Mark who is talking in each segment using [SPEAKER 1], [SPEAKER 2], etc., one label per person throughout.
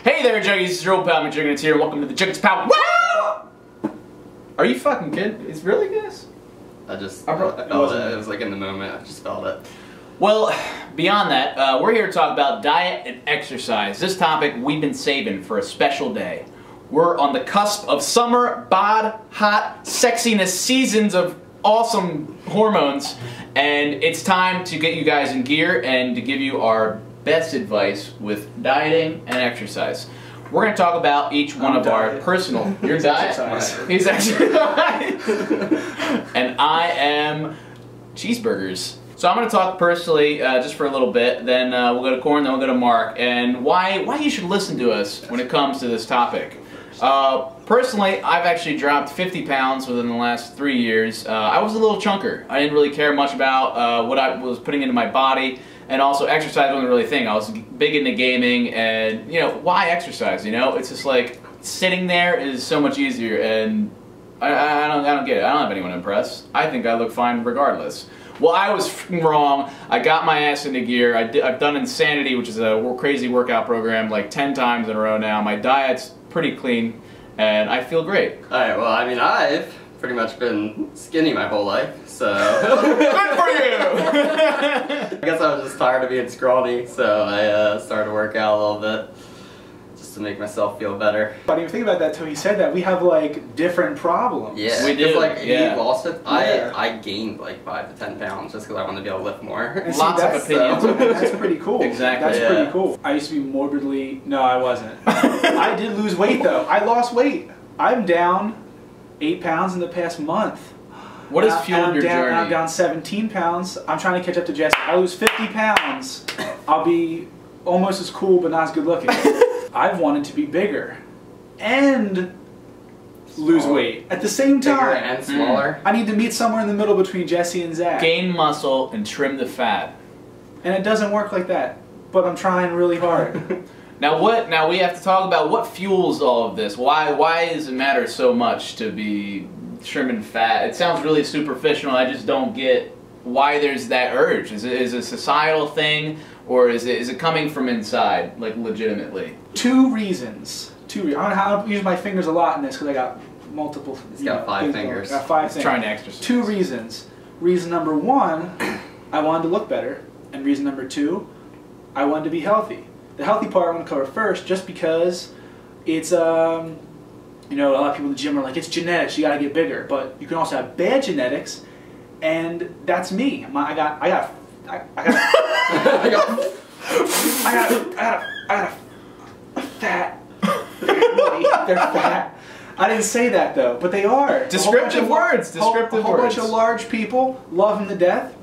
[SPEAKER 1] Hey there, Juggies, it's your old pal McJuggerNuggets here, and welcome to the Juggies Powwow! Are you fucking kidding? It's really this?
[SPEAKER 2] I felt it. It was like in the moment, I just felt it.
[SPEAKER 1] Well, beyond that, we're here to talk about diet and exercise. This topic we've been saving for a special day. We're on the cusp of summer, bod, hot, sexiness seasons of awesome hormones, and it's time to get you guys in gear and to give you our best advice with dieting and exercise. We're going to talk about each one of our personal... Your diet? He's exercise. And I am cheeseburgers. So I'm going to talk personally just for a little bit, then we'll go to Corn, then we'll go to Mark, and why you should listen to us when it comes to this topic. Personally, I've actually dropped 50 pounds within the last 3 years. I was a little chunker. I didn't really care much about what I was putting into my body, and also exercise wasn't really a thing. I was big into gaming, and you know, why exercise? You know, it's just like sitting there is so much easier, and I don't get it. I don't have anyone to impress. I think I look fine regardless. Well, I was wrong. I got my ass into gear. I've done Insanity, which is a crazy workout program, like 10 times in a row now. My diet's pretty clean, and I feel great.
[SPEAKER 2] Alright, well, I mean, I've pretty much been skinny my whole life, so...
[SPEAKER 1] Good for you!
[SPEAKER 2] I guess I was just tired of being scrawny, so I started to work out a little bit, just to make myself feel better.
[SPEAKER 3] I didn't even think about that till he said that. We have, like, different problems.
[SPEAKER 2] Yeah,
[SPEAKER 1] we do.
[SPEAKER 2] Like,
[SPEAKER 1] yeah.
[SPEAKER 2] you lost it.
[SPEAKER 3] Yeah.
[SPEAKER 2] I gained like 5 to 10 pounds just because I wanted to be able to lift more.
[SPEAKER 3] And
[SPEAKER 1] Lots of opinions.
[SPEAKER 3] That's pretty cool.
[SPEAKER 1] Exactly.
[SPEAKER 3] That's pretty cool. I used to be morbidly... No, I wasn't. I did lose weight, though. I lost weight. I'm down 8 pounds in the past month.
[SPEAKER 1] What has fueled your journey?
[SPEAKER 3] I'm down 17 pounds. I'm trying to catch up to Jesse. I lose 50 pounds. I'll be almost as cool, but not as good looking. I've wanted to be bigger and lose weight at the same time.
[SPEAKER 2] Bigger and smaller.
[SPEAKER 3] I need to meet somewhere in the middle between Jesse and Zach.
[SPEAKER 1] Gain muscle and trim the fat.
[SPEAKER 3] And it doesn't work like that, but I'm trying really hard.
[SPEAKER 1] Now we have to talk about what fuels all of this. Why does it matter so much to be trimming fat? It sounds really superficial. I just don't get why there's that urge. Is it a societal thing, or is it coming from inside, like legitimately?
[SPEAKER 3] Two reasons. I'm gonna use my fingers a lot in this because I got multiple.
[SPEAKER 2] He's got 5 fingers.
[SPEAKER 3] I got 5 fingers.
[SPEAKER 1] Trying to exercise. 2
[SPEAKER 3] reasons. Reason number 1, I wanted to look better, and reason number 2, I wanted to be healthy. The healthy part I'm going to cover first, just because it's, you know, a lot of people in the gym are like, it's genetics, you got to get bigger. But you can also have bad genetics, and that's me. I got a fat family. They're fat. I didn't say that though, but they are.
[SPEAKER 1] Descriptive words.
[SPEAKER 3] A whole bunch of large people, love them to death.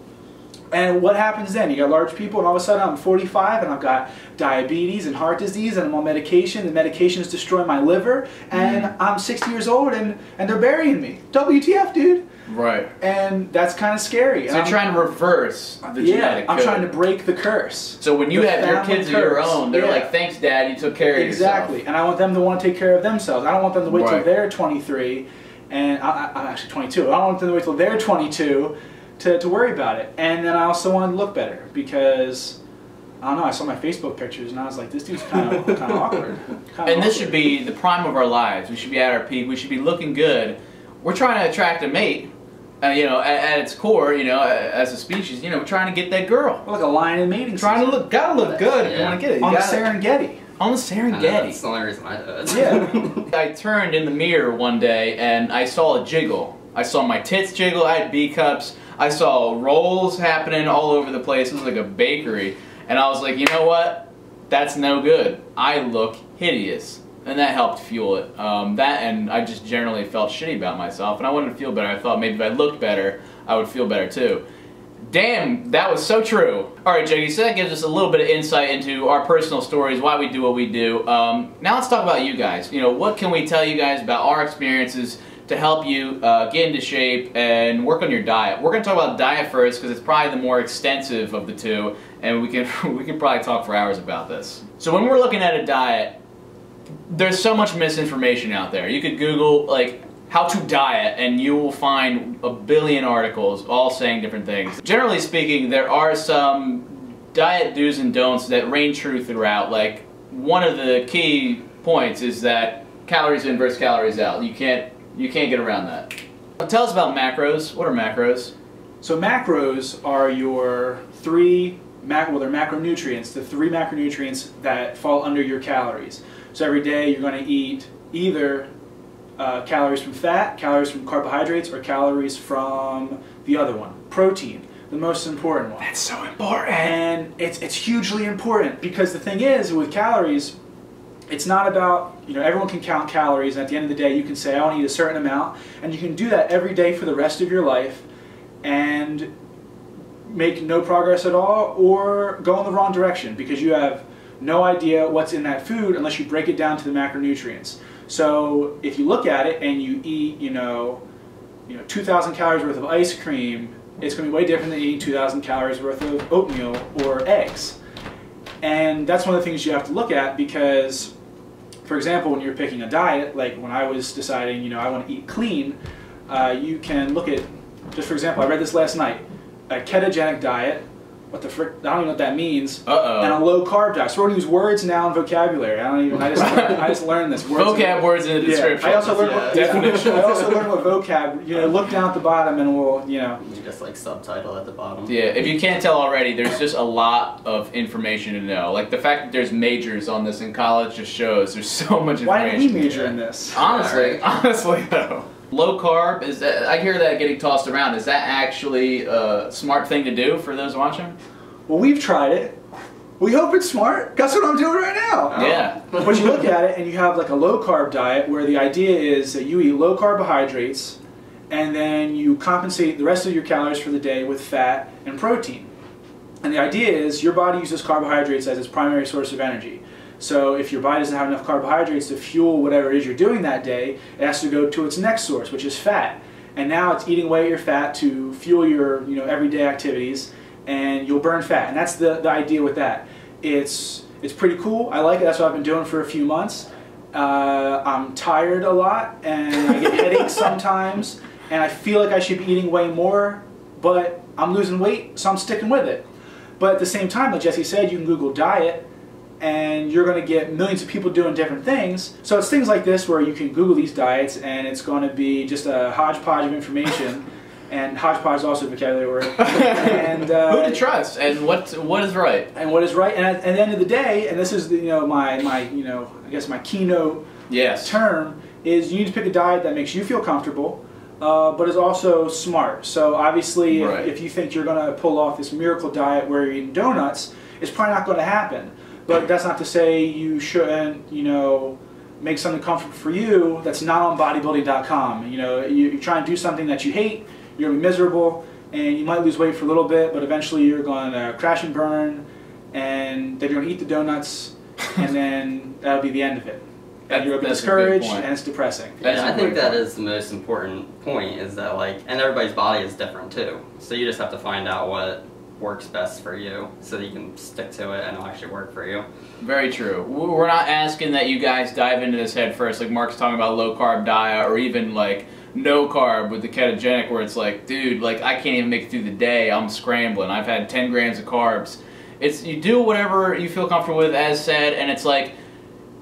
[SPEAKER 3] And what happens then? You got large people, and all of a sudden I'm 45, and I've got diabetes and heart disease, and I'm on medication. The medication is destroying my liver, and I'm 60 years old, and they're burying me. WTF, dude?
[SPEAKER 1] Right.
[SPEAKER 3] And that's kind of scary.
[SPEAKER 1] So you're trying to reverse the genetic code.
[SPEAKER 3] I'm trying to break the curse.
[SPEAKER 1] So when you have your kids of your own, they're like, thanks, Dad, you took care of yourself.
[SPEAKER 3] Exactly. And I want them to want to take care of themselves. I don't want them to wait till they're 23, and I'm actually 22. I don't want them to wait till they're 22 to worry about it. And then I also wanted to look better because, I don't know, I saw my Facebook pictures and I was like, this dude's kind of awkward.
[SPEAKER 1] And this should be the prime of our lives. We should be at our peak. We should be looking good. We're trying to attract a mate, you know, at its core, you know, as a species, you know, we're trying to get that girl.
[SPEAKER 3] We're like a lion in mating
[SPEAKER 1] season. Gotta look good if you want to get it.
[SPEAKER 3] On the Serengeti.
[SPEAKER 1] On the Serengeti.
[SPEAKER 2] That's the only reason I do it.
[SPEAKER 3] Yeah.
[SPEAKER 1] I turned in the mirror one day and I saw a jiggle. I saw my tits jiggle. I had B cups. I saw rolls happening all over the place. It was like a bakery. And I was like, you know what? That's no good. I look hideous. And that helped fuel it. That, and I just generally felt shitty about myself. And I wanted to feel better. I thought maybe if I looked better, I would feel better too. Damn, that was so true. Alright, Juggies, so that gives us a little bit of insight into our personal stories, why we do what we do. Now let's talk about you guys. You know, what can we tell you guys about our experiences to help you get into shape and work on your diet? We're going to talk about diet first because it's probably the more extensive of the two, and we can probably talk for hours about this. So when we're looking at a diet, there's so much misinformation out there. You could Google like how to diet and you will find a billion articles all saying different things. Generally speaking, there are some diet do's and don'ts that reign true throughout, like one of the key points is that calories in versus calories out. You can't get around that. Tell us about macros. What are macros?
[SPEAKER 3] So macros are your three they're macronutrients, the three macronutrients that fall under your calories. So every day you're going to eat either calories from fat, calories from carbohydrates, or calories from the other one, protein, the most important one.
[SPEAKER 1] That's so important.
[SPEAKER 3] And it's hugely important because the thing is with calories, it's not about, everyone can count calories, and at the end of the day you can say, I want to eat a certain amount, and you can do that every day for the rest of your life and make no progress at all, or go in the wrong direction because you have no idea what's in that food unless you break it down to the macronutrients. So if you look at it and you eat, 2,000 calories worth of ice cream, it's going to be way different than eating 2,000 calories worth of oatmeal or eggs. And that's one of the things you have to look at because, for example, when you're picking a diet, like when I was deciding, I want to eat clean, you can look at, just for example, I read this last night, a ketogenic diet, what the frick, I don't even know what that means, and a low carb diet. So we're going to use words now and vocabulary. I just learned this.
[SPEAKER 1] Vocab words in the description.
[SPEAKER 3] I also learned definition. I also learned what vocab, look down at the bottom and we'll,
[SPEAKER 2] You just like subtitle at the bottom.
[SPEAKER 1] Yeah, if you can't tell already, there's just a lot of information to know. Like the fact that there's majors on this in college just shows there's so much information.
[SPEAKER 3] Why didn't we major in this?
[SPEAKER 1] Honestly though. Low carb, is that, I hear that getting tossed around. Is that actually a smart thing to do for those watching?
[SPEAKER 3] Well, we've tried it. We hope it's smart. That's what I'm doing right now.
[SPEAKER 1] Yeah.
[SPEAKER 3] But you look at it and you have like a low carb diet where the idea is that you eat low carbohydrates and then you compensate the rest of your calories for the day with fat and protein. And the idea is your body uses carbohydrates as its primary source of energy. So if your body doesn't have enough carbohydrates to fuel whatever it is you're doing that day, it has to go to its next source, which is fat. And now it's eating away at your fat to fuel your everyday activities, and you'll burn fat. And that's the idea with that. It's pretty cool. I like it. That's what I've been doing for a few months. I'm tired a lot, and I get headaches sometimes, and I feel like I should be eating way more, but I'm losing weight, so I'm sticking with it. But at the same time, like Jesse said, you can Google diet, and you're going to get millions of people doing different things. So it's things like this where you can Google these diets and it's going to be just a hodgepodge of information. And hodgepodge is also a vocabulary word. And,
[SPEAKER 1] who to trust and what is right.
[SPEAKER 3] And what is right. And at the end of the day, and this is my I guess my keynote term, is you need to pick a diet that makes you feel comfortable, but is also smart. So obviously if you think you're going to pull off this miracle diet where you're eating donuts, it's probably not going to happen. But that's not to say you shouldn't, make something comfortable for you that's not on bodybuilding.com. You try and do something that you hate, you're going to be miserable, and you might lose weight for a little bit, but eventually you're going to crash and burn, and then you're going to eat the donuts, and then that'll be the end of it. And you're going to be discouraged, and it's depressing.
[SPEAKER 2] Yeah, I think that is the most important point, is that and everybody's body is different too. So you just have to find out what works best for you so that you can stick to it and it'll actually work for you.
[SPEAKER 1] Very true. We're not asking that you guys dive into this head first, like Mark's talking about low carb diet, or even like no carb with the ketogenic, where it's like, dude, like I can't even make it through the day, I'm scrambling, I've had 10 grams of carbs. You do whatever you feel comfortable with, as said, and it's like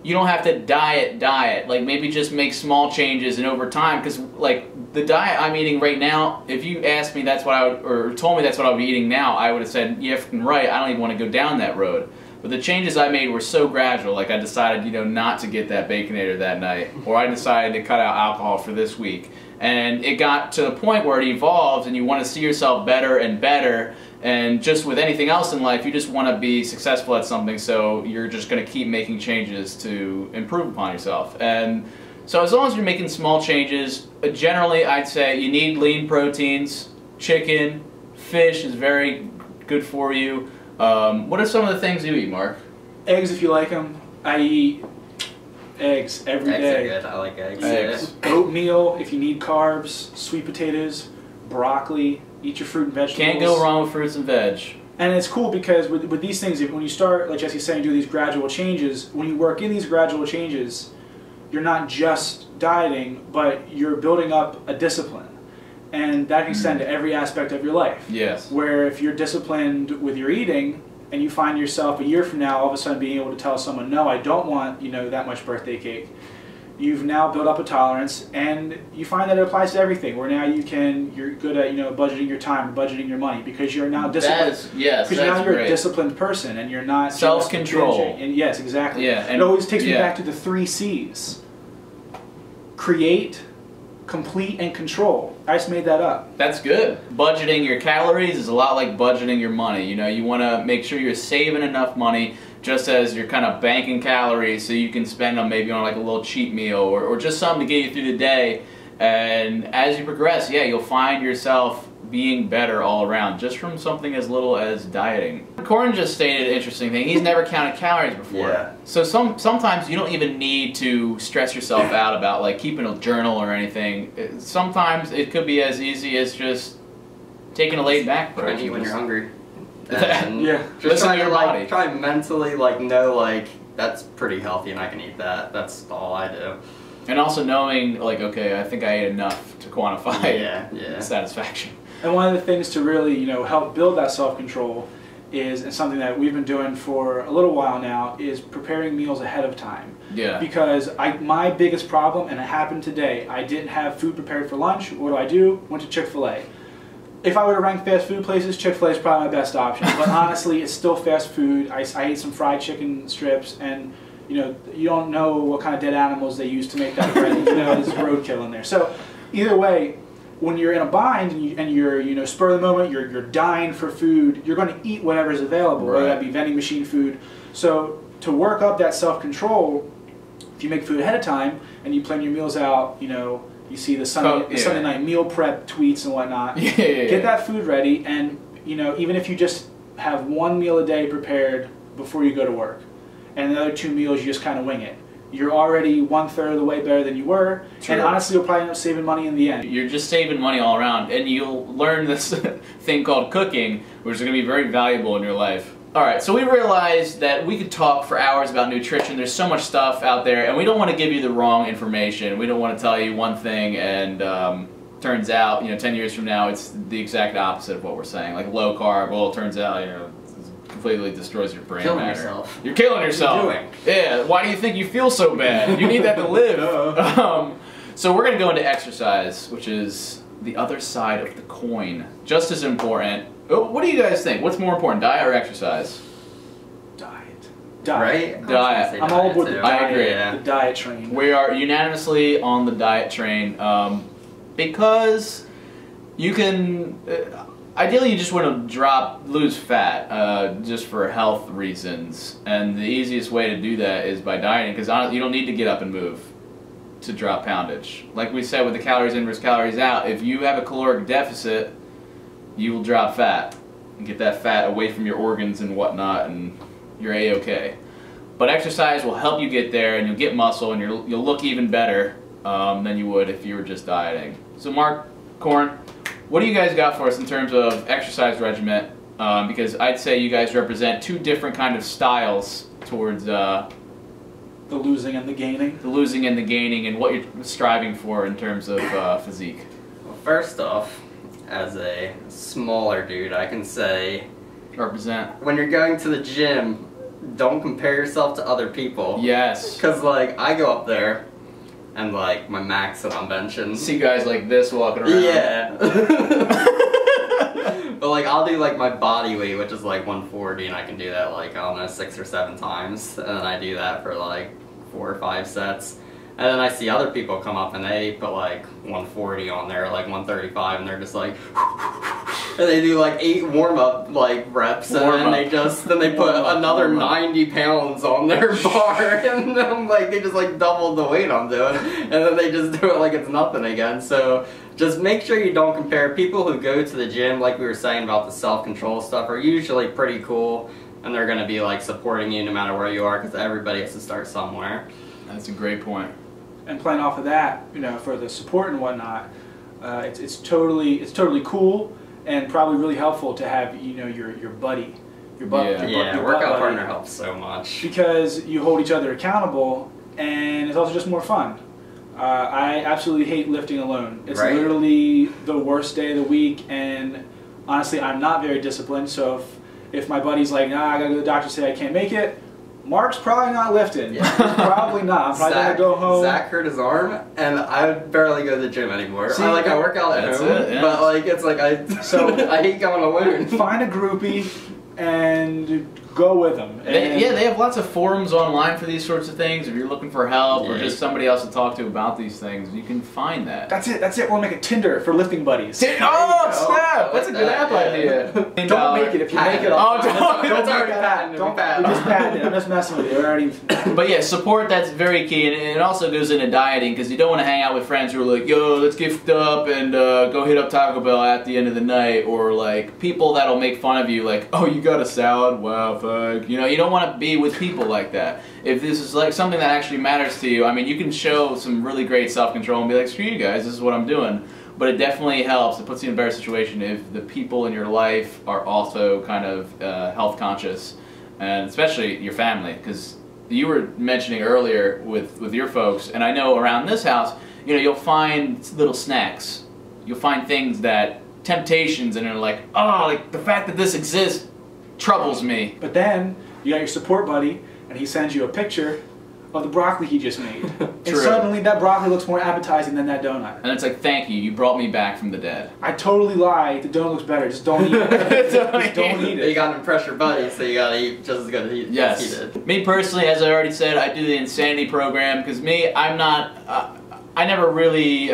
[SPEAKER 1] you don't have to diet, like maybe just make small changes, and over time, because like the diet I'm eating right now, if you asked me that's what I would, or told me that's what I would be eating now, I would have said, yeah, right, I don't even want to go down that road. But the changes I made were so gradual, like I decided, not to get that Baconator that night, or I decided to cut out alcohol for this week. And it got to the point where it evolves and you want to see yourself better and better, and just with anything else in life, you just want to be successful at something, so you're just going to keep making changes to improve upon yourself. And so as long as you're making small changes, generally I'd say you need lean proteins. Chicken, fish is very good for you. What are some of the things you eat, Mark?
[SPEAKER 3] Eggs if you like them. I eat eggs every day.
[SPEAKER 2] Eggs are good. I like eggs.
[SPEAKER 3] Oatmeal if you need carbs. Sweet potatoes, broccoli. Eat your fruit and vegetables.
[SPEAKER 1] Can't go wrong with fruits and veg.
[SPEAKER 3] And it's cool because with these things, when you start, like Jesse's saying, do these gradual changes, when you work in these gradual changes, you're not just dieting, but you're building up a discipline. And that can extend to every aspect of your life.
[SPEAKER 1] Yes.
[SPEAKER 3] Where if you're disciplined with your eating, and you find yourself a year from now all of a sudden being able to tell someone, no, I don't want, you know, that much birthday cake. You've now built up a tolerance, and you find that it applies to everything. Where now you're good at, you know, budgeting your time, budgeting your money, because you're now disciplined.
[SPEAKER 1] Yes,
[SPEAKER 3] because now you're
[SPEAKER 1] great.
[SPEAKER 3] a disciplined person, and you're not
[SPEAKER 1] self-control.
[SPEAKER 3] And yes, exactly.
[SPEAKER 1] Yeah, and
[SPEAKER 3] it always takes me back to the 3 C's: create, complete, and control. I just made that up.
[SPEAKER 1] That's good. Budgeting your calories is a lot like budgeting your money. You know, you want to make sure you're saving enough money, just as you're kind of banking calories so you can spend them maybe on like a little cheap meal or just something to get you through the day. And as you progress, yeah, you'll find yourself being better all around just from something as little as dieting. Corin just stated an interesting thing. He's never counted calories before.
[SPEAKER 2] Yeah.
[SPEAKER 1] So sometimes you don't even need to stress yourself out about like keeping a journal or anything. Sometimes it could be as easy as just taking a laid back approach.
[SPEAKER 2] Try to eat when you're hungry.
[SPEAKER 3] And yeah.
[SPEAKER 2] Just try to like try mentally like know like that's pretty healthy and I can eat that. That's all I do.
[SPEAKER 1] And also knowing like, okay, I think I ate enough to quantify satisfaction.
[SPEAKER 3] And one of the things to really, you know, help build that self-control is, and something that we've been doing for a little while now, is preparing meals ahead of time.
[SPEAKER 1] Yeah.
[SPEAKER 3] Because my biggest problem, and it happened today, I didn't have food prepared for lunch. What do? Went to Chick-fil-A. If I were to rank fast food places, Chick-fil-A is probably my best option. But honestly, it's still fast food. I ate some fried chicken strips, and you know, you don't know what kind of dead animals they use to make that bread. You know, there's roadkill in there. So either way, when you're in a bind and you're you know, spur of the moment, you're dying for food, you're going to eat whatever's available, whether that be vending machine food. So to work up that self-control, if you make food ahead of time and you plan your meals out, you know, you see the Sunday night meal prep tweets and whatnot. Get that food ready, and you know, even if you just have 1 meal a day prepared before you go to work, and the other 2 meals you just kind of wing it, you're already 1/3 of the way better than you were. True. And honestly, you'll probably end up saving money in the end. You're
[SPEAKER 1] just saving money all around, and you'll learn this thing called cooking, which is going to be very valuable in your life. Alright, so we realized that we could talk for hours about nutrition. There's so much stuff out there, and we don't want to give you the wrong information. We don't want to tell you one thing and turns out, you know, 10 years from now it's the exact opposite of what we're saying. Like low carb, well, it turns out, you know, completely destroys your brain matter.
[SPEAKER 2] Yourself.
[SPEAKER 1] You're killing yourself.
[SPEAKER 2] What are you doing?
[SPEAKER 1] Yeah, why do you think you feel so bad? You need that to live. So we're going to go into exercise, which is the other side of the coin. Just as important. Oh, what do you guys think? What's more important, diet or exercise?
[SPEAKER 3] Diet.
[SPEAKER 2] Right?
[SPEAKER 1] Diet.
[SPEAKER 3] I'm all aboard the diet.
[SPEAKER 1] I agree.
[SPEAKER 3] The diet train.
[SPEAKER 1] We are unanimously on the diet train because you can... ideally, you just want to lose fat just for health reasons, and the easiest way to do that is by dieting, because you don't need to get up and move to drop poundage. Like we said with the calories in versus calories out, if you have a caloric deficit, you will drop fat and get that fat away from your organs and whatnot, and you're A-okay. But exercise will help you get there, and you'll get muscle, and you'll look even better than you would if you were just dieting. So Mark, Corin, what do you guys got for us in terms of exercise regimen? Because I'd say you guys represent 2 different kind of styles towards the
[SPEAKER 3] losing and the gaining.
[SPEAKER 1] The losing and the gaining, and what you're striving for in terms of physique.
[SPEAKER 2] Well, first off, as a smaller dude, I can say,
[SPEAKER 1] represent.
[SPEAKER 2] When you're going to the gym, don't compare yourself to other people.
[SPEAKER 1] Yes.
[SPEAKER 2] Because like I go up there, and like my max that I'm benching.
[SPEAKER 1] See guys like this walking around.
[SPEAKER 2] Yeah. But like I'll do like my body weight, which is like 140, and I can do that like, I don't know, 6 or 7 times, and then I do that for like 4 or 5 sets. And then I see other people come up and they put like 140 on there, like 135, and they're just like, and they do like 8 warm-up like reps, and then they put another 90 pounds on their bar, and then like they just like doubled the weight I'm doing, and then they just do it like it's nothing again. So just make sure you don't compare. People who go to the gym, like we were saying about the self-control stuff, are usually pretty cool, and they're going to be like supporting you no matter where you are, because everybody has to start somewhere.
[SPEAKER 1] That's a great point.
[SPEAKER 3] And playing off of that, you know, for the support and whatnot, it's totally cool and probably really helpful to have, you know, your buddy, your
[SPEAKER 2] workout partner helps so much,
[SPEAKER 3] because you hold each other accountable, and it's also just more fun. I absolutely hate lifting alone. It's literally the worst day of the week, and honestly, I'm not very disciplined. So If my buddy's like, nah, I gotta go to the doctor, say I can't make it, Mark's probably not lifting.
[SPEAKER 2] Yeah.
[SPEAKER 3] Probably not. I'm probably gonna go home.
[SPEAKER 2] Zach hurt his arm, and I barely go to the gym anymore.
[SPEAKER 3] See,
[SPEAKER 2] I work out at home, but like it's like I hate going alone.
[SPEAKER 3] Find a groupie and go with them.
[SPEAKER 1] Yeah, they have lots of forums online for these sorts of things. If you're looking for help or just somebody else to talk to about these things, you can find that.
[SPEAKER 3] That's it. We'll make a Tinder for lifting buddies.
[SPEAKER 1] Oh, snap! That's a good app idea.
[SPEAKER 3] Don't make it. If you make it,
[SPEAKER 1] don't
[SPEAKER 3] make that. Don't just patent it. I'm just messing with you. We're already.
[SPEAKER 1] But yeah, support, that's very key, and it also goes into dieting, because you don't want to hang out with friends who are like, yo, let's gift up and go hit up Taco Bell at the end of the night, or like people that'll make fun of you, like, oh, you got a salad? Wow, fuck. You know, you don't want to be with people like that. If this is like something that actually matters to you, I mean, you can show some really great self-control and be like, screw you guys, this is what I'm doing. But it definitely helps. It puts you in a better situation if the people in your life are also kind of health conscious, and especially your family, because you were mentioning earlier with your folks, and I know around this house, you know, you'll find little snacks. You'll find things that, temptations, and they're like, oh, like the fact that this exists troubles me.
[SPEAKER 3] But then you got your support buddy, and he sends you a picture of the broccoli he just made. And suddenly that broccoli looks more appetizing than that donut.
[SPEAKER 1] And it's like, thank you, you brought me back from the dead.
[SPEAKER 3] I totally lie. The donut looks better. Just don't eat it. Just don't eat it.
[SPEAKER 2] You got an pressure buddy, so you gotta eat just as good as he did.
[SPEAKER 1] Me personally, as I already said, I do the Insanity program, because me, I'm not, I never really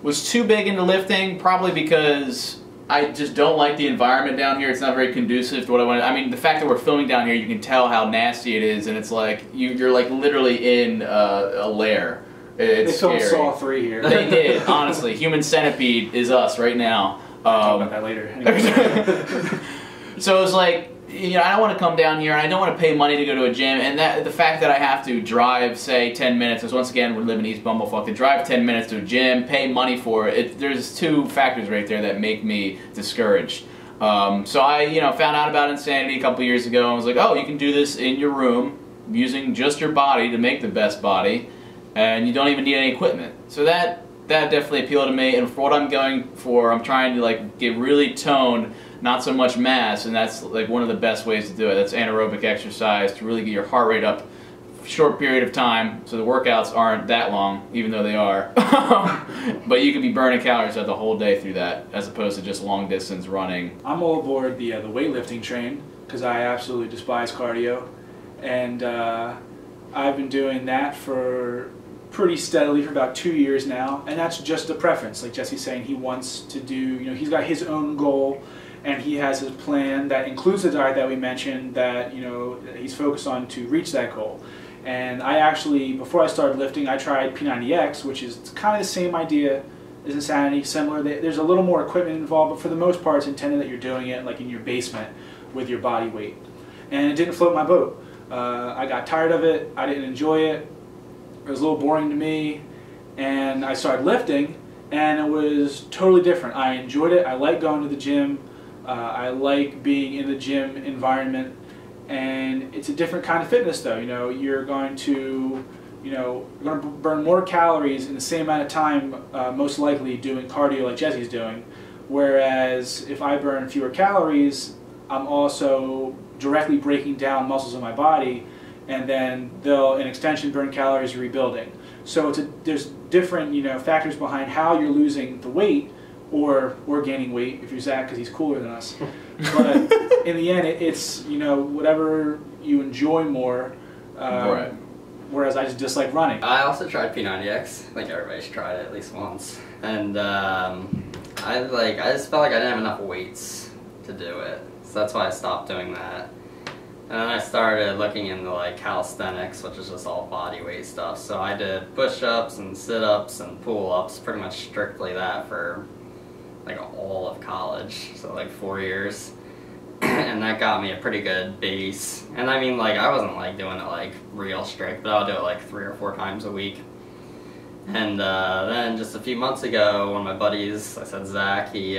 [SPEAKER 1] was too big into lifting, probably because I just don't like the environment down here. It's not very conducive to what I want. I mean, the fact that we're filming down here, you can tell how nasty it is, and it's like you're like literally in a lair. It's
[SPEAKER 3] they filmed
[SPEAKER 1] scary.
[SPEAKER 3] Saw 3 here.
[SPEAKER 1] They did, honestly. Human Centipede is us right now.
[SPEAKER 3] Talk about that later. Anyway.
[SPEAKER 1] So it's like, you know, I don't want to come down here, and I don't want to pay money to go to a gym, and that the fact that I have to drive, say, 10 minutes, because once again, we live in East Bumblefuck, to drive 10 minutes to a gym, pay money for it, there's two factors right there that make me discouraged. So I, you know, found out about Insanity a couple years ago, and was like, oh, you can do this in your room, using just your body to make the best body, and you don't even need any equipment. So that definitely appealed to me, and for what I'm going for, I'm trying to like get really toned, not so much mass, and that's like one of the best ways to do it. That's anaerobic exercise to really get your heart rate up for a short period of time, so the workouts aren't that long, even though they are. But you can be burning calories throughout the whole day through that, as opposed to just long distance running.
[SPEAKER 3] I'm all aboard the weightlifting train, because I absolutely despise cardio, and I've been doing that for pretty steadily for about 2 years now, and that's just a preference. Like Jesse's saying, he wants to do, you know, he's got his own goal, and he has his plan that includes the diet that we mentioned, that, you know, he's focused on to reach that goal. And I actually, before I started lifting, I tried P90X, which is kind of the same idea as Insanity, similar. There's a little more equipment involved, but for the most part, it's intended that you're doing it like in your basement with your body weight. And it didn't float my boat. I got tired of it. I didn't enjoy it. It was a little boring to me, and I started lifting, and it was totally different. I enjoyed it. I like going to the gym. I like being in the gym environment, and it's a different kind of fitness though. You know, you're going to burn more calories in the same amount of time, most likely doing cardio like Jesse's doing, whereas if I burn fewer calories, I'm also directly breaking down muscles in my body, and then they'll, in extension, burn calories rebuilding. So there's different, you know, factors behind how you're losing the weight, or gaining weight if you're Zach, because he's cooler than us. But in the end, it's, you know, whatever you enjoy more.
[SPEAKER 1] Right.
[SPEAKER 3] Whereas I just dislike running.
[SPEAKER 2] I also tried P90X. I think everybody's tried it at least once. And I just felt like I didn't have enough weights to do it. So that's why I stopped doing that. And then I started looking into like calisthenics, which is just all body weight stuff. So I did push-ups and sit-ups and pull-ups, pretty much strictly that for like all of college, so like 4 years. And that got me a pretty good base. And I mean, like, I wasn't like doing it like real strict, but I'll do it like 3 or 4 times a week. And then just a few months ago, one of my buddies, I said Zach, he's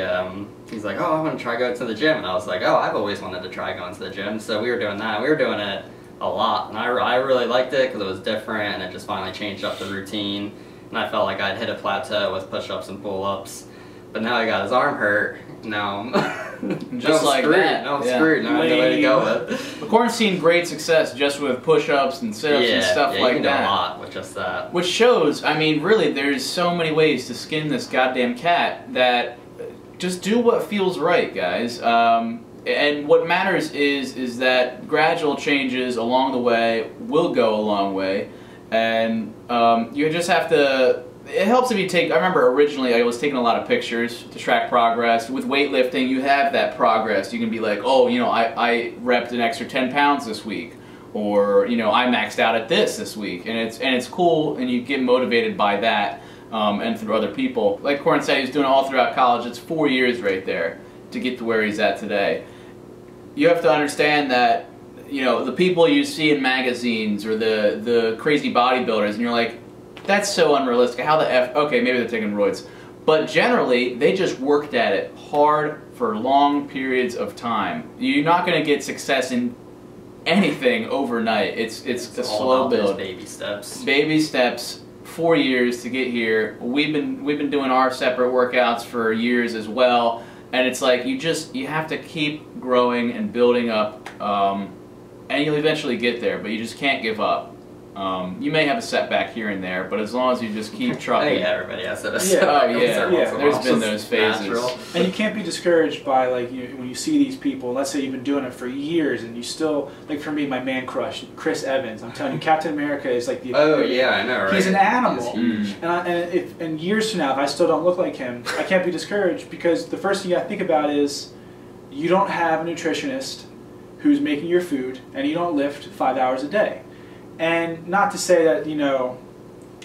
[SPEAKER 2] like, oh, I want to try going to the gym. And I was like, oh, I've always wanted to try going to the gym. So we were doing that. We were doing it a lot. And I really liked it because it was different, and it just finally changed up the routine. And I felt like I'd hit a plateau with push-ups and pull-ups. But now I got his arm hurt. Now
[SPEAKER 1] Just like
[SPEAKER 2] screwed.
[SPEAKER 1] that.
[SPEAKER 2] No, I'm screwed. No, I have no way to go with.
[SPEAKER 1] McCorn's seen great success just with push-ups and sit-ups and stuff
[SPEAKER 2] you
[SPEAKER 1] like
[SPEAKER 2] can do
[SPEAKER 1] that.
[SPEAKER 2] a lot with just that.
[SPEAKER 1] Which shows, I mean, really, there's so many ways to skin this goddamn cat that just do what feels right, guys. And what matters is that gradual changes along the way will go a long way, and you just have to. It helps if you take. I remember originally I was taking a lot of pictures to track progress. With weightlifting, you have that progress. You can be like, oh, you know, I repped an extra 10 pounds this week, or you know, I maxed out at this week, and it's cool, and you get motivated by that, and through other people. Like Corn said, he's doing it all throughout college. It's 4 years right there to get to where he's at today. You have to understand that, you know, the people you see in magazines or the crazy bodybuilders, and you're like, that's so unrealistic. How the F? Okay, maybe they're taking roids. But generally, they just worked at it hard for long periods of time. You're not going to get success in anything overnight. It's a slow build.
[SPEAKER 2] Baby steps.
[SPEAKER 1] Baby steps. 4 years to get here. We've been doing our separate workouts for years as well. And it's like you have to keep growing and building up, and you'll eventually get there, but you just can't give up. You may have a setback here and there, but as long as you just keep trucking.
[SPEAKER 2] I think everybody has that.
[SPEAKER 1] There's been those phases.
[SPEAKER 2] Natural.
[SPEAKER 3] And you can't be discouraged by, like, when you see these people, let's say you've been doing it for years and you still, like for me, my man crush, Chris Evans, I'm telling you, Captain America is like the...
[SPEAKER 2] Oh yeah, I know, right?
[SPEAKER 3] He's an animal.
[SPEAKER 2] He's huge.
[SPEAKER 3] And years from now, if I still don't look like him, I can't be discouraged, because the first thing you gotta think about is you don't have a nutritionist who's making your food, and you don't lift 5 hours a day. And not to say that, you know,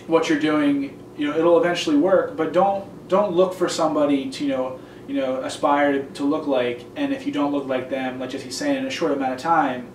[SPEAKER 3] what you're doing, you know, it'll eventually work, but don't look for somebody to, you know, aspire to look like, and if you don't look like them, like just he's saying, in a short amount of time,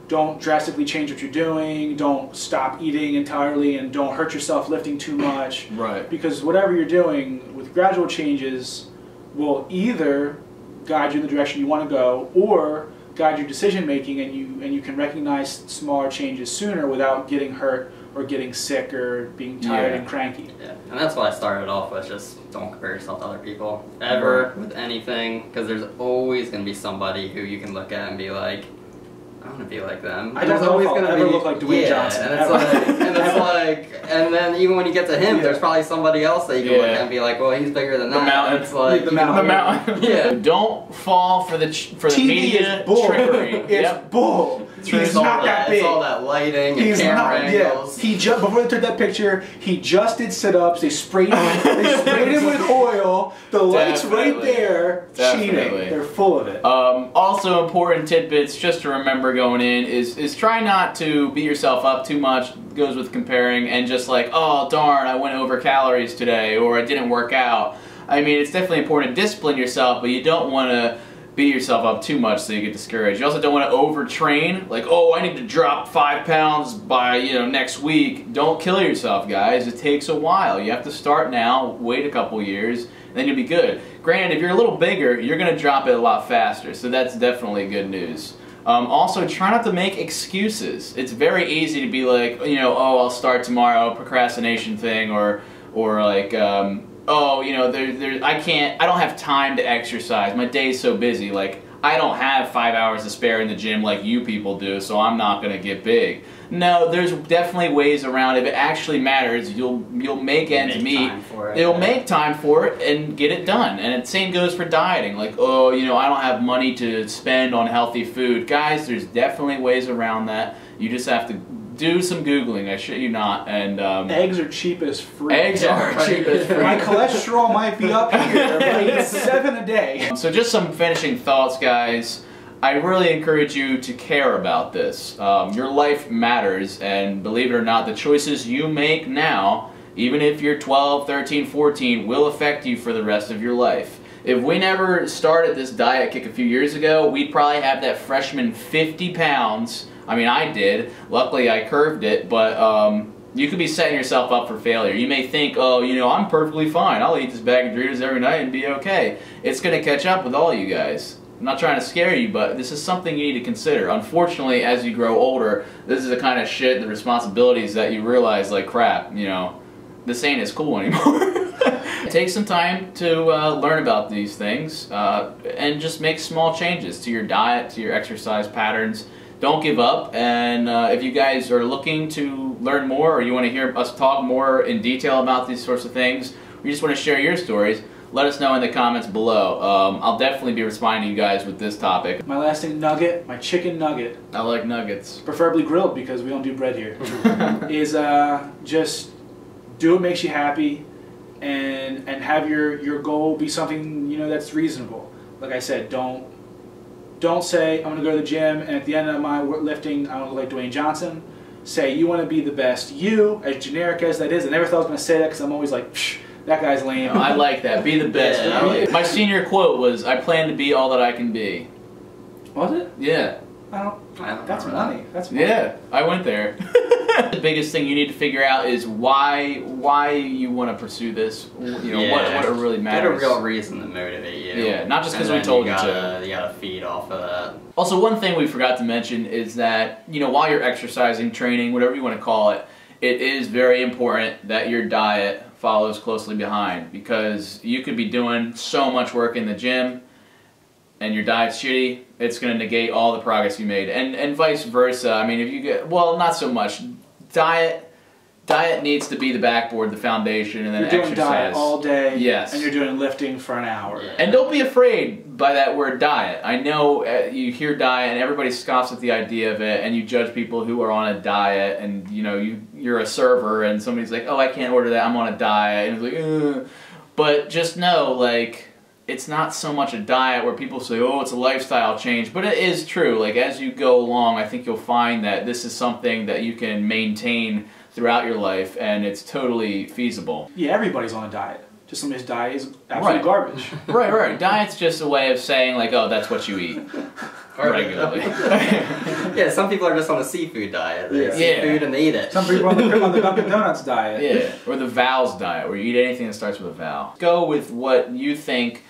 [SPEAKER 3] don't drastically change what you're doing, don't stop eating entirely, and don't hurt yourself lifting too much.
[SPEAKER 1] Right.
[SPEAKER 3] Because whatever you're doing with gradual changes will either guide you in the direction you want to go, or guide your decision making, and you can recognize smaller changes sooner without getting hurt or getting sick or being tired and cranky.
[SPEAKER 2] Yeah, and that's what I started off with, just don't compare yourself to other people, ever, with anything, because there's always going to be somebody who you can look at and be like, I want to be like them.
[SPEAKER 3] I don't know if I'll ever look like Dwayne Johnson.
[SPEAKER 2] And it's like, and then even when you get to him, there's probably somebody else that you can look at and be like, well, he's bigger than that.
[SPEAKER 1] The mountain.
[SPEAKER 2] It's like,
[SPEAKER 1] the mountain.
[SPEAKER 2] Yeah.
[SPEAKER 1] Don't fall for the media trickery.
[SPEAKER 3] It's bull. He's not that big.
[SPEAKER 2] It's all that lighting and camera angles.
[SPEAKER 3] He just, before they took that picture, he just did sit-ups. They sprayed him with oil. The light's right there. Cheating. They're full of it.
[SPEAKER 1] Also important tidbits just to remember going in is try not to beat yourself up too much. It goes with comparing and just like, oh darn, I went over calories today, or I didn't work out. I mean, it's definitely important to discipline yourself, but you don't want to beat yourself up too much so you get discouraged. You also don't want to overtrain, like, oh, I need to drop 5 pounds by, you know, next week. Don't kill yourself, guys. It takes a while. You have to start now, wait a couple years, and then you'll be good. Granted, if you're a little bigger, you're going to drop it a lot faster, so that's definitely good news. Also, try not to make excuses. It's very easy to be like, you know, oh, I'll start tomorrow, procrastination thing, or like, oh, you know, I don't have time to exercise. My day's so busy. Like, I don't have 5 hours to spare in the gym like you people do, so I'm not going to get big. No, there's definitely ways around it. If it actually matters, you'll make ends meet. You'll make time for it and get it done. And the same goes for dieting. Like, oh, you know, I don't have money to spend on healthy food. Guys, there's definitely ways around that. You just have to do some Googling, I shit you not, and
[SPEAKER 3] eggs are cheap as free.
[SPEAKER 1] Eggs are cheap as free.
[SPEAKER 3] My cholesterol might be up here, but I eat 7 a day.
[SPEAKER 1] So just some finishing thoughts, guys. I really encourage you to care about this. Your life matters, and believe it or not, the choices you make now, even if you're 12, 13, 14, will affect you for the rest of your life. If we never started this diet kick a few years ago, we'd probably have that freshman 50 pounds. I mean, I did. Luckily, I curved it, but you could be setting yourself up for failure. You may think, oh, you know, I'm perfectly fine. I'll eat this bag of Doritos every night and be okay. It's going to catch up with all you guys. I'm not trying to scare you, but this is something you need to consider. Unfortunately, as you grow older, this is the kind of shit, the responsibilities that you realize, like, crap, you know, this ain't as cool anymore. take some time to learn about these things and just make small changes to your diet, to your exercise patterns. Don't give up, and if you guys are looking to learn more or you want to hear us talk more in detail about these sorts of things, or you just want to share your stories, let us know in the comments below. I'll definitely be responding to you guys with this topic.
[SPEAKER 3] My last thing, nugget, my chicken nugget.
[SPEAKER 1] I like nuggets.
[SPEAKER 3] Preferably grilled because we don't do bread here. Is just do what makes you happy, and have your goal be something, you know, that's reasonable. Like I said, don't say I'm going to go to the gym and at the end of my lifting I want to look like Dwayne Johnson. Say you want to be the best you, as generic as that is. I never thought I was going to say that because I'm always like, psh, that guy's lame.
[SPEAKER 1] No, I like that. Be the best.
[SPEAKER 2] Yeah, I like
[SPEAKER 1] My senior quote was, "I plan to be all that I can be."
[SPEAKER 3] Was it?
[SPEAKER 1] Yeah.
[SPEAKER 2] I don't
[SPEAKER 3] That's
[SPEAKER 2] remember
[SPEAKER 3] money. That's money.
[SPEAKER 1] Yeah, I went there. The biggest thing you need to figure out is why you want to pursue this. You know, what it really matters.
[SPEAKER 2] Get a real reason to motivate you.
[SPEAKER 1] Yeah, not just because we told you to.
[SPEAKER 2] You gotta feed off of that.
[SPEAKER 1] Also, one thing we forgot to mention is that, you know, while you're exercising, training, whatever you want to call it, it is very important that your diet follows closely behind, because you could be doing so much work in the gym and your diet's shitty, it's going to negate all the progress you made, and vice versa. I mean, if you get, well, not so much. Diet needs to be the backboard, the foundation, and then
[SPEAKER 3] you're doing
[SPEAKER 1] exercise.
[SPEAKER 3] diet all day,
[SPEAKER 1] yes,
[SPEAKER 3] and you're doing lifting for an hour.
[SPEAKER 2] Yeah.
[SPEAKER 1] And don't be afraid by that word diet. I know you hear diet and everybody scoffs at the idea of it, and you judge people who are on a diet, and you know, you're a server and somebody's like, oh, I can't order that, I'm on a diet, and it's like, ugh. But just know, like, it's not so much a diet where people say, oh, it's a lifestyle change, but it is true. Like, as you go along, I think you'll find that this is something that you can maintain throughout your life, and it's totally feasible.
[SPEAKER 3] Yeah, everybody's on a diet. Just somebody's diet is absolute
[SPEAKER 1] Right.
[SPEAKER 3] garbage.
[SPEAKER 1] Right. Diet's just a way of saying, like, oh, that's what you eat regularly.
[SPEAKER 2] Yeah, some people are just on a seafood diet. They eat seafood and they eat it.
[SPEAKER 3] Some people are on the Dunkin' Donuts diet.
[SPEAKER 1] Yeah, or the vowels diet, where you eat anything that starts with a vowel. Go with what you think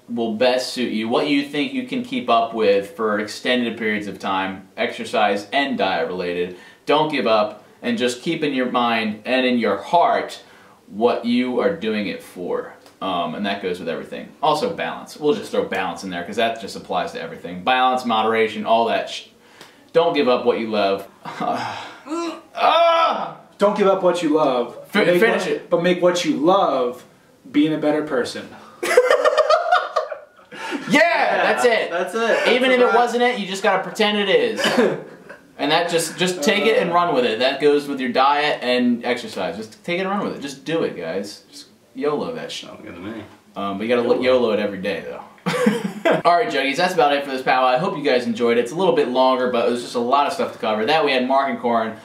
[SPEAKER 1] will best suit you, what you think you can keep up with for extended periods of time, exercise and diet related. Don't give up, and just keep in your mind and in your heart what you are doing it for. And that goes with everything. Also balance. We'll just throw balance in there because that just applies to everything. Balance, moderation, all that Don't give up what you love.
[SPEAKER 3] Don't give up what you love.
[SPEAKER 1] Finish it.
[SPEAKER 3] But make what you love being a better person.
[SPEAKER 1] Yeah, that's it.
[SPEAKER 2] That's it.
[SPEAKER 1] Even if it wasn't it, you just gotta pretend it is. And that just take it and run with it. That goes with your diet and exercise. Just take it and run with it. Just do it, guys. Just YOLO that shit.
[SPEAKER 2] Sounds good to me.
[SPEAKER 1] But you gotta YOLO it every day, though. Alright, Juggies, that's about it for this powwow. I hope you guys enjoyed it. It's a little bit longer, but it was just a lot of stuff to cover. That we had Mark and Corin.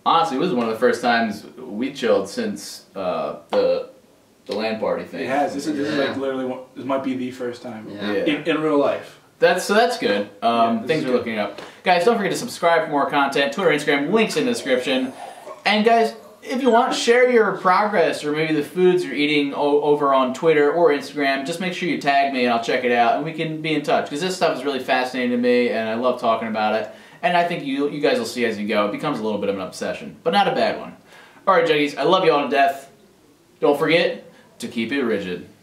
[SPEAKER 1] Honestly, it was one of the first times we chilled since the LAN party thing.
[SPEAKER 3] It has. This is like literally this might be the first time in real life.
[SPEAKER 1] That's good. Things are looking up. Guys, don't forget to subscribe for more content. Twitter, Instagram, links in the description. And guys, if you want, share your progress or maybe the foods you're eating over on Twitter or Instagram. Just make sure you tag me and I'll check it out and we can be in touch, because this stuff is really fascinating to me and I love talking about it. And I think you guys will see as you go. It becomes a little bit of an obsession, but not a bad one. Alright, Juggies, I love you all to death. Don't forget to keep it rigid.